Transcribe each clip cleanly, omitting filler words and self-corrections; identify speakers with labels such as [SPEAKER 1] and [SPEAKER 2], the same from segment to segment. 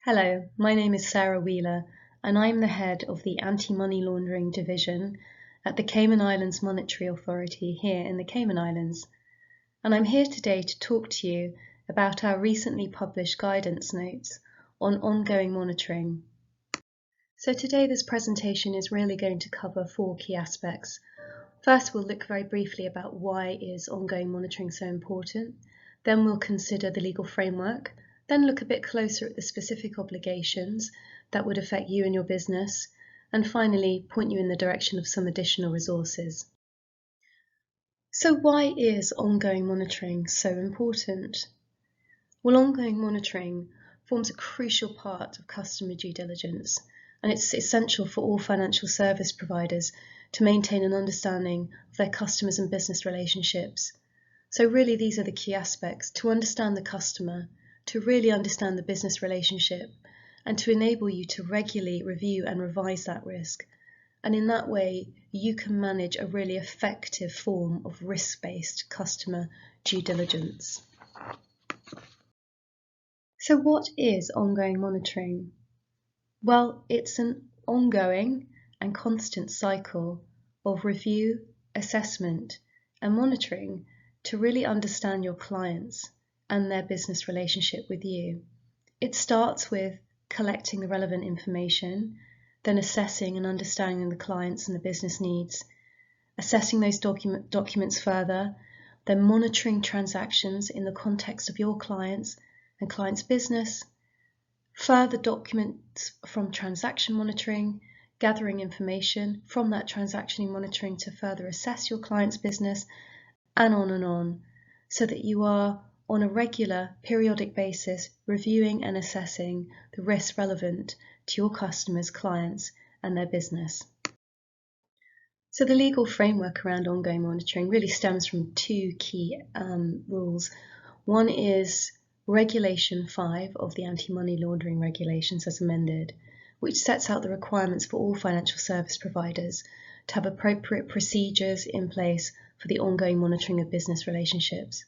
[SPEAKER 1] Hello, my name is Sarah Wheeler, and I'm the head of the Anti-Money Laundering Division at the Cayman Islands Monetary Authority here in the Cayman Islands. And I'm here today to talk to you about our recently published guidance notes on ongoing monitoring. So today this presentation is really going to cover four key aspects. First, we'll look very briefly about why is ongoing monitoring so important. Then we'll consider the legal framework, then look a bit closer at the specific obligations that would affect you and your business, and finally point you in the direction of some additional resources. So why is ongoing monitoring so important? Well, ongoing monitoring forms a crucial part of customer due diligence, and it's essential for all financial service providers to maintain an understanding of their customers and business relationships. So really these are the key aspects: to understand the customer, to really understand the business relationship, and to enable you to regularly review and revise that risk. And in that way, you can manage a really effective form of risk-based customer due diligence. So what is ongoing monitoring? Well, it's an ongoing and constant cycle of review, assessment, and monitoring to really understand your clients and their business relationship with you. It starts with collecting the relevant information, then assessing and understanding the clients and the business needs, assessing those documents further, then monitoring transactions in the context of your clients and clients' business, further documents from transaction monitoring, gathering information from that transaction monitoring to further assess your client's business, and on, so that you are on a regular, periodic basis reviewing and assessing the risks relevant to your customers, clients, and their business. So the legal framework around ongoing monitoring really stems from two key rules. One is Regulation 5 of the Anti-Money Laundering Regulations as amended, which sets out the requirements for all financial service providers to have appropriate procedures in place for the ongoing monitoring of business relationships.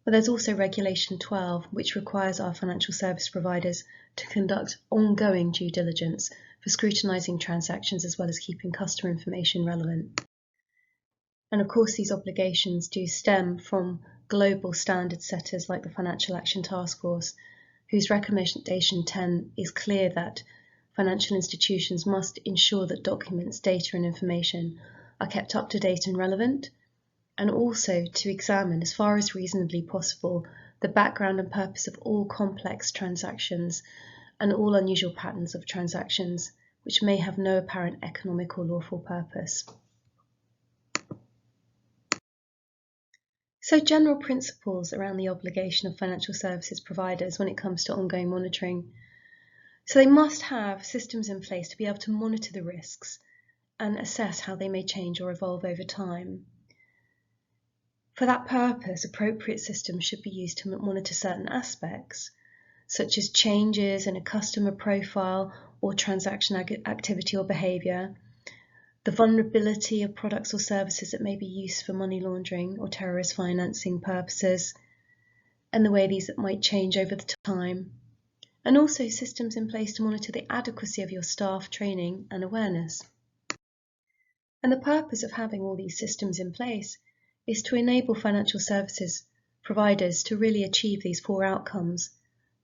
[SPEAKER 1] But there's also Regulation 12, which requires our financial service providers to conduct ongoing due diligence for scrutinising transactions as well as keeping customer information relevant. And of course, these obligations do stem from global standard setters like the Financial Action Task Force, whose recommendation 10 is clear that financial institutions must ensure that documents, data and information are kept up to date and relevant, and also to examine, as far as reasonably possible, the background and purpose of all complex transactions and all unusual patterns of transactions which may have no apparent economic or lawful purpose. So general principles around the obligation of financial services providers when it comes to ongoing monitoring. So they must have systems in place to be able to monitor the risks and assess how they may change or evolve over time. For that purpose, appropriate systems should be used to monitor certain aspects, such as changes in a customer profile or transaction activity or behaviour, the vulnerability of products or services that may be used for money laundering or terrorist financing purposes, and the way these might change over the time, and also systems in place to monitor the adequacy of your staff training and awareness. And the purpose of having all these systems in place is to enable financial services providers to really achieve these four outcomes,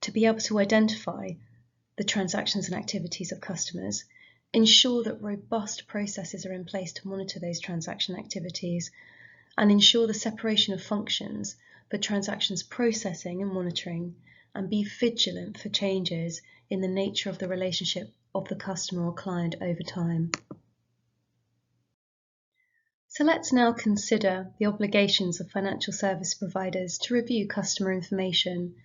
[SPEAKER 1] to be able to identify the transactions and activities of customers, ensure that robust processes are in place to monitor those transaction activities, and ensure the separation of functions for transactions processing and monitoring, and be vigilant for changes in the nature of the relationship of the customer or client over time. So let's now consider the obligations of financial service providers to review customer information.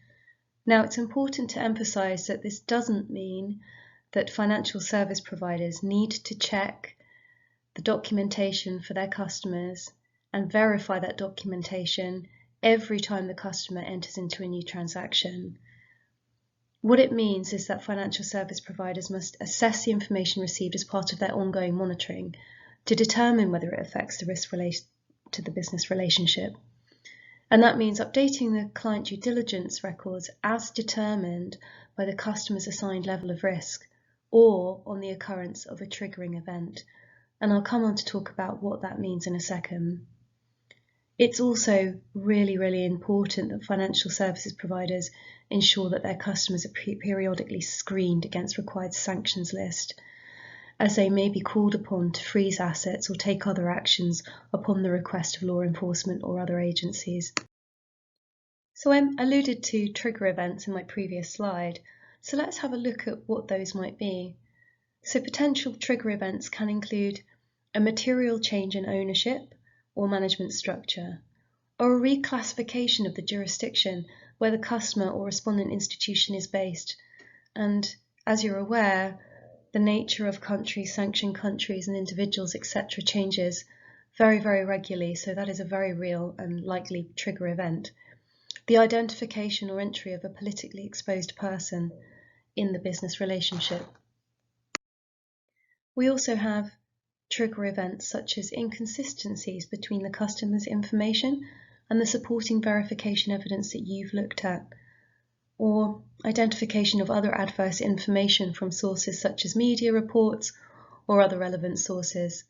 [SPEAKER 1] Now, it's important to emphasise that this doesn't mean that financial service providers need to check the documentation for their customers and verify that documentation every time the customer enters into a new transaction. What it means is that financial service providers must assess the information received as part of their ongoing monitoring to determine whether it affects the risk related to the business relationship. And that means updating the client due diligence records as determined by the customer's assigned level of risk or on the occurrence of a triggering event. And I'll come on to talk about what that means in a second. It's also really, really important that financial services providers ensure that their customers are periodically screened against required sanctions list, as they may be called upon to freeze assets or take other actions upon the request of law enforcement or other agencies. So I alluded to trigger events in my previous slide, so let's have a look at what those might be. So potential trigger events can include a material change in ownership or management structure, or a reclassification of the jurisdiction where the customer or respondent institution is based. And as you're aware, the nature of countries, sanctioned countries and individuals, etc. changes very, very regularly, so that is a very real and likely trigger event. The identification or entry of a politically exposed person in the business relationship. We also have trigger events such as inconsistencies between the customer's information and the supporting verification evidence that you've looked at, or identification of other adverse information from sources such as media reports or other relevant sources,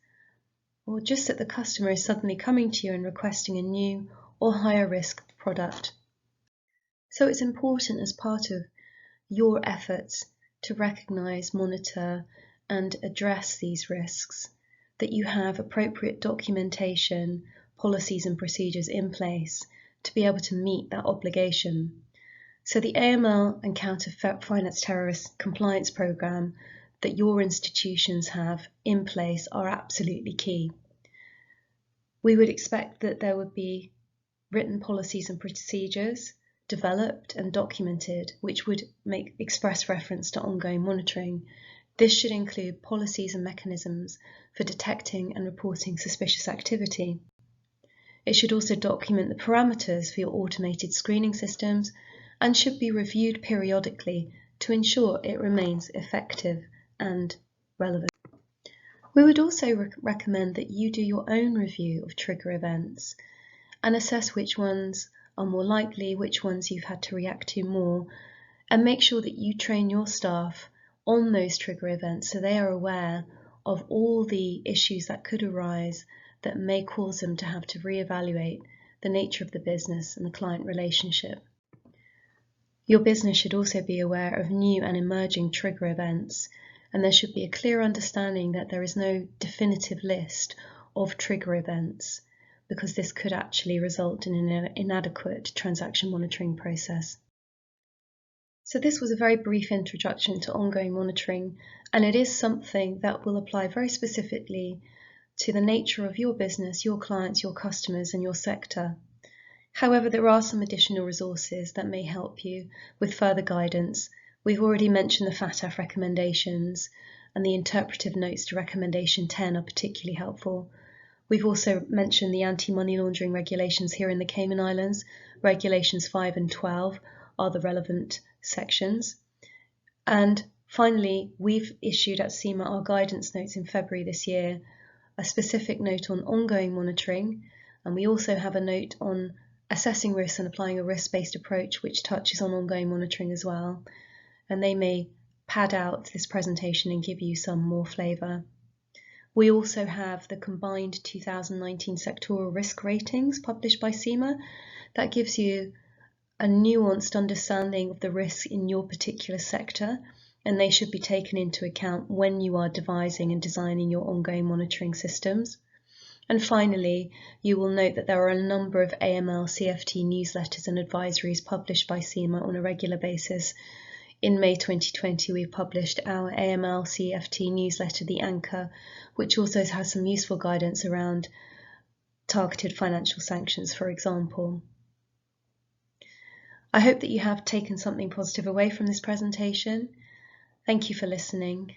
[SPEAKER 1] or just that the customer is suddenly coming to you and requesting a new or higher risk product. So it's important as part of your efforts to recognise, monitor and address these risks that you have appropriate documentation, policies and procedures in place to be able to meet that obligation. So the AML and Counter Finance Terrorist Compliance Programme that your institutions have in place are absolutely key. We would expect that there would be written policies and procedures developed and documented which would make express reference to ongoing monitoring. This should include policies and mechanisms for detecting and reporting suspicious activity. It should also document the parameters for your automated screening systems and should be reviewed periodically to ensure it remains effective and relevant. We would also recommend that you do your own review of trigger events and assess which ones are more likely, which ones you've had to react to more, and make sure that you train your staff on those trigger events so they are aware of all the issues that could arise that may cause them to have to reevaluate the nature of the business and the client relationship. Your business should also be aware of new and emerging trigger events, and there should be a clear understanding that there is no definitive list of trigger events, because this could actually result in an inadequate transaction monitoring process. So this was a very brief introduction to ongoing monitoring, and it is something that will apply very specifically to the nature of your business, your clients, your customers, and your sector. However, there are some additional resources that may help you with further guidance. We've already mentioned the FATF recommendations, and the interpretive notes to recommendation 10 are particularly helpful. We've also mentioned the anti-money laundering regulations here in the Cayman Islands. Regulations 5 and 12 are the relevant sections. And finally, we've issued at CIMA our guidance notes in February this year, a specific note on ongoing monitoring, and we also have a note on assessing risks and applying a risk-based approach which touches on ongoing monitoring as well. And they may pad out this presentation and give you some more flavour. We also have the combined 2019 sectoral risk ratings published by CIMA that gives you a nuanced understanding of the risk in your particular sector, and they should be taken into account when you are devising and designing your ongoing monitoring systems. And finally, you will note that there are a number of AML CFT newsletters and advisories published by CIMA on a regular basis. In May 2020, we published our AML CFT newsletter, The Anchor, which also has some useful guidance around targeted financial sanctions, for example. I hope that you have taken something positive away from this presentation. Thank you for listening.